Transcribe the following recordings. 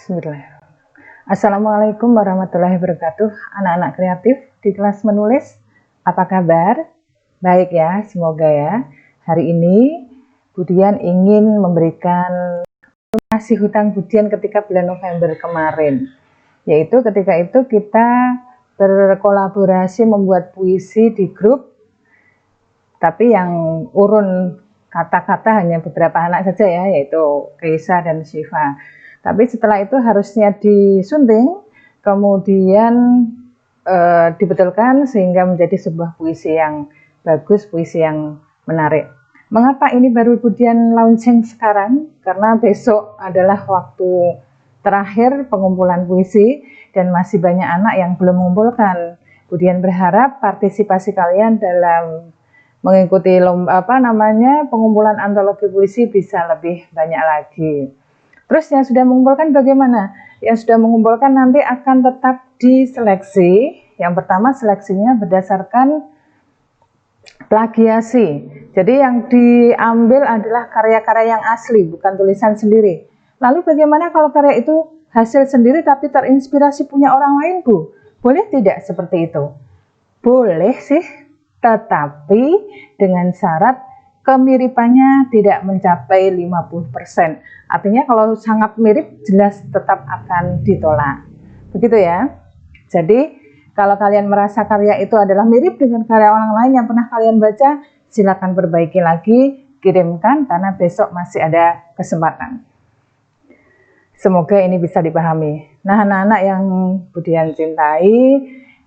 Bismillah. Assalamualaikum warahmatullahi wabarakatuh. Anak-anak kreatif di kelas menulis, apa kabar? Baik ya, semoga ya. Hari ini Budian ingin memberikan lunasi hutang Budian ketika bulan November kemarin. Yaitu ketika itu kita berkolaborasi membuat puisi di grup, tapi yang urun kata-kata hanya beberapa anak saja ya, yaitu Keisa dan Syifa. Tapi setelah itu harusnya disunting, kemudian dibetulkan sehingga menjadi sebuah puisi yang bagus, puisi yang menarik. Mengapa ini baru Budian launching sekarang? Karena besok adalah waktu terakhir pengumpulan puisi dan masih banyak anak yang belum mengumpulkan. Budian berharap partisipasi kalian dalam mengikuti pengumpulan antologi puisi bisa lebih banyak lagi. Terus yang sudah mengumpulkan bagaimana? Yang sudah mengumpulkan nanti akan tetap diseleksi. Yang pertama seleksinya berdasarkan plagiasi. Jadi yang diambil adalah karya-karya yang asli, bukan tulisan sendiri. Lalu bagaimana kalau karya itu hasil sendiri tapi terinspirasi punya orang lain, Bu? Boleh tidak seperti itu? Boleh sih, tetapi dengan syarat kemiripannya tidak mencapai 50%. Artinya kalau sangat mirip jelas tetap akan ditolak. Begitu ya. Jadi kalau kalian merasa karya itu adalah mirip dengan karya orang lain yang pernah kalian baca, silakan perbaiki lagi, kirimkan karena besok masih ada kesempatan. Semoga ini bisa dipahami. Nah, anak-anak yang Budian cintai,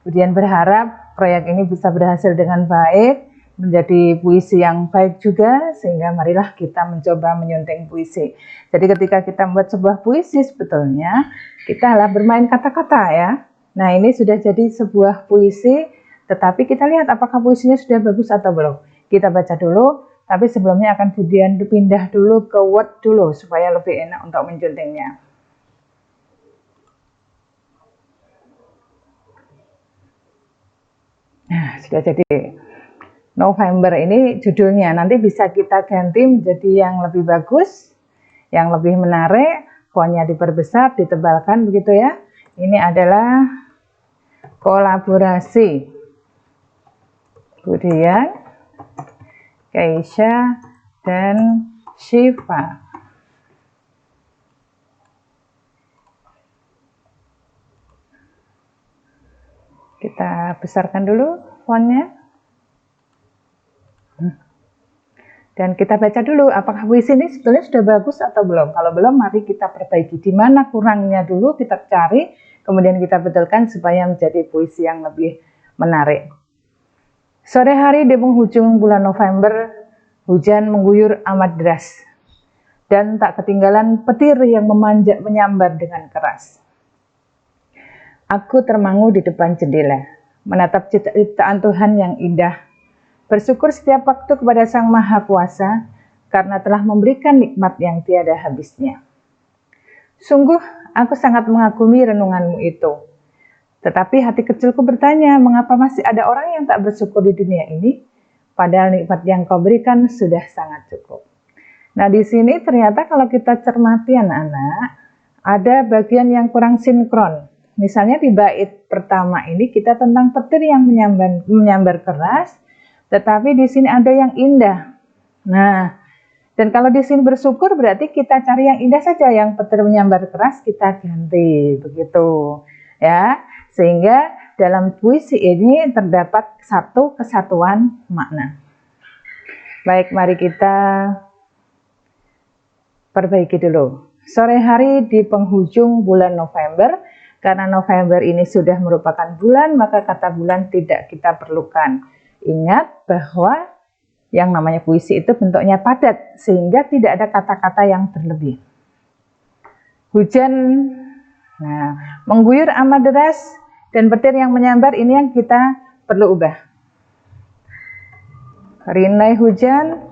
Budian berharap proyek ini bisa berhasil dengan baik, menjadi puisi yang baik juga, sehingga marilah kita mencoba menyunting puisi. Jadi ketika kita membuat sebuah puisi, sebetulnya kita adalah bermain kata-kata ya. Nah, ini sudah jadi sebuah puisi, tetapi kita lihat apakah puisinya sudah bagus atau belum. Kita baca dulu, tapi sebelumnya akan Budian pindah dulu ke Word dulu, supaya lebih enak untuk menjuntingnya. Nah, sudah jadi. November ini judulnya, nanti bisa kita ganti menjadi yang lebih bagus, yang lebih menarik, fontnya diperbesar, ditebalkan begitu ya. Ini adalah kolaborasi Budian, Keisha, dan Syifa. Kita besarkan dulu fontnya. Dan kita baca dulu apakah puisi ini sebetulnya sudah bagus atau belum. Kalau belum, mari kita perbaiki. Di mana kurangnya dulu kita cari, kemudian kita betulkan supaya menjadi puisi yang lebih menarik. Sore hari di penghujung bulan November, hujan mengguyur amat deras. Dan tak ketinggalan petir yang menyambar dengan keras. Aku termangu di depan jendela, menatap ciptaan Tuhan yang indah. Bersyukur setiap waktu kepada Sang Maha Kuasa, karena telah memberikan nikmat yang tiada habisnya. Sungguh, aku sangat mengagumi renunganmu itu. Tetapi hati kecilku bertanya, mengapa masih ada orang yang tak bersyukur di dunia ini? Padahal nikmat yang kau berikan sudah sangat cukup. Nah, di sini ternyata kalau kita cermati anak-anak, ada bagian yang kurang sinkron. Misalnya di bait pertama ini kita tentang petir yang menyambar keras, tetapi di sini ada yang indah. Nah, dan kalau di sini bersyukur berarti kita cari yang indah saja, yang petir menyambar keras kita ganti, begitu. Ya, sehingga dalam puisi ini terdapat satu kesatuan makna. Baik, mari kita perbaiki dulu. Sore hari di penghujung bulan November, karena November ini sudah merupakan bulan, maka kata bulan tidak kita perlukan. Ingat bahwa yang namanya puisi itu bentuknya padat, sehingga tidak ada kata-kata yang berlebih. Hujan mengguyur amat deras, dan petir yang menyambar ini yang kita perlu ubah. Rinai hujan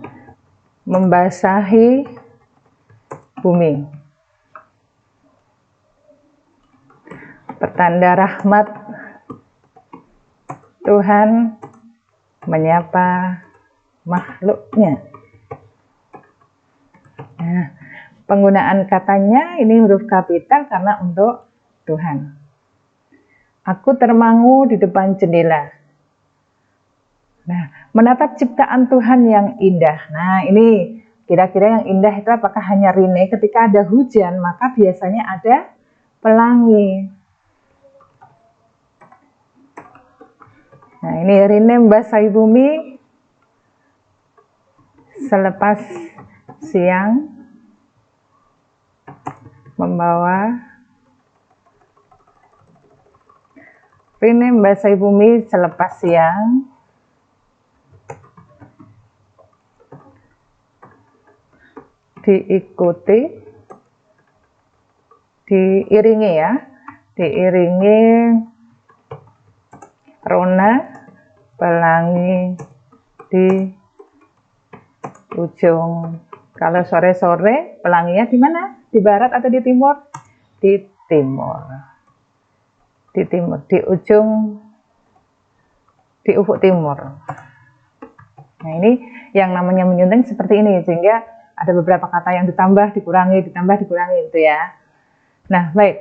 membasahi bumi. Pertanda rahmat Tuhan menyapa makhluknya. Nah, Penggunaan katanya ini huruf kapital karena untuk Tuhan. Aku termangu di depan jendela. Nah, menatap ciptaan Tuhan yang indah. Nah, ini kira-kira yang indah itu apakah hanya rine ketika ada hujan, maka biasanya ada pelangi. Nah, ini rine membasahi bumi selepas siang membawa rine membasahi bumi selepas siang diiringi ya, diiringi rona pelangi di ujung. Kalau sore-sore pelanginya di mana? Di barat atau di timur? Di timur. Di timur, di ujung, di ufuk timur. Nah, ini yang namanya menyunting seperti ini, sehingga ada beberapa kata yang ditambah, dikurangi gitu ya. Nah, baik.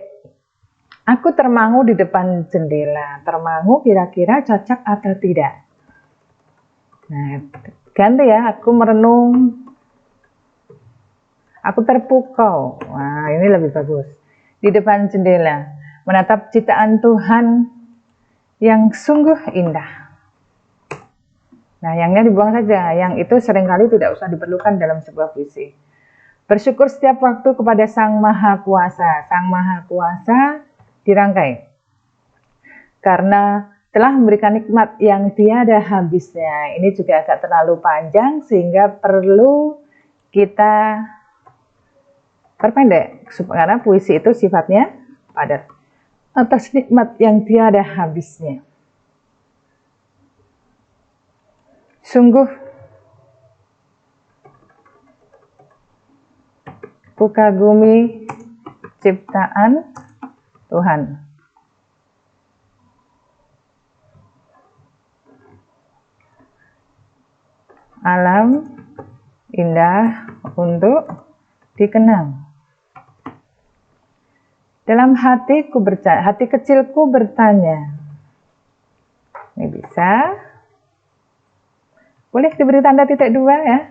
Aku termangu di depan jendela. Termangu kira-kira cocok atau tidak? Nah, ganti ya, aku merenung. Aku terpukau. Nah, ini lebih bagus. Di depan jendela, menatap ciptaan Tuhan yang sungguh indah. Nah, yangnya dibuang saja. Yang itu seringkali tidak usah diperlukan dalam sebuah puisi. Bersyukur setiap waktu kepada Sang Maha Kuasa. Sang Maha Kuasa dirangkai. Karena telah memberikan nikmat yang tiada habisnya. Ini juga agak terlalu panjang sehingga perlu kita perpendek, karena puisi itu sifatnya padat. Atas nikmat yang tiada habisnya. Sungguh kukagumi ciptaan Tuhan. Alam indah untuk dikenang. Dalam hati kecilku bertanya. Ini bisa. Boleh diberi tanda titik 2 ya.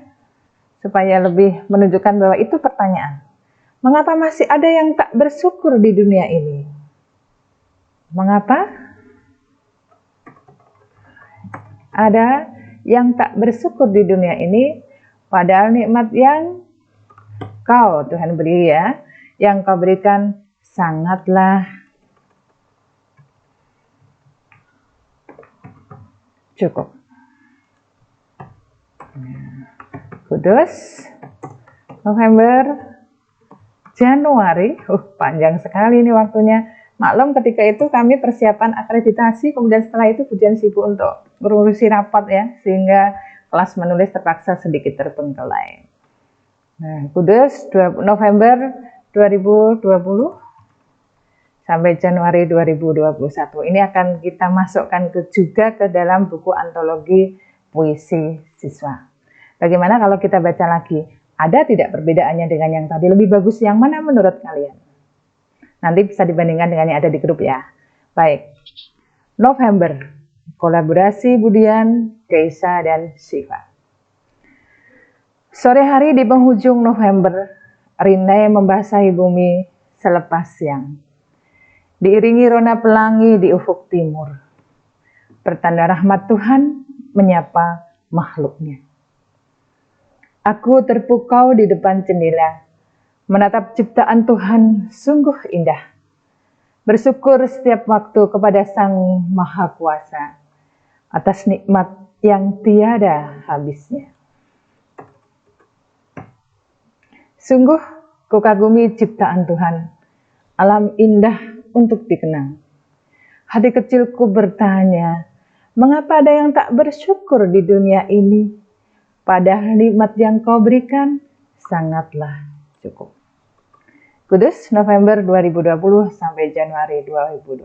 Supaya lebih menunjukkan bahwa itu pertanyaan. Mengapa masih ada yang tak bersyukur di dunia ini? Mengapa? Ada yang tak bersyukur di dunia ini, padahal nikmat yang Kau Tuhan beri ya, yang Kau berikan sangatlah cukup. Kudus, November, Januari, panjang sekali ini waktunya. Maklum ketika itu kami persiapan akreditasi, kemudian setelah itu Budian sibuk untuk ngurusi rapat ya, sehingga kelas menulis terpaksa sedikit terbengkelai. Nah, Kudus November 2020 sampai Januari 2021. Ini akan kita masukkan juga ke dalam buku antologi puisi siswa. Bagaimana kalau kita baca lagi? Ada tidak perbedaannya dengan yang tadi? Lebih bagus yang mana menurut kalian? Nanti bisa dibandingkan dengan yang ada di grup ya. Baik. November, kolaborasi Budian, Keisa, dan Siva. Sore hari di penghujung November, rindai membasahi bumi selepas siang. Diiringi rona pelangi di ufuk timur. Pertanda rahmat Tuhan menyapa makhluknya. Aku terpukau di depan jendela, menatap ciptaan Tuhan sungguh indah. Bersyukur setiap waktu kepada Sang Maha Kuasa atas nikmat yang tiada habisnya. Sungguh kukagumi ciptaan Tuhan, alam indah untuk dikenang. Hati kecilku bertanya, mengapa ada yang tak bersyukur di dunia ini? Padahal nikmat yang Kau berikan sangatlah cukup. Kudus, November 2020 sampai Januari 2021.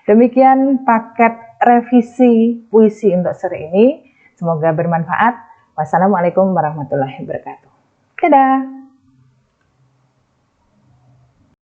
Demikian paket revisi puisi untuk sore ini. Semoga bermanfaat. Wassalamualaikum warahmatullahi wabarakatuh. Dadah!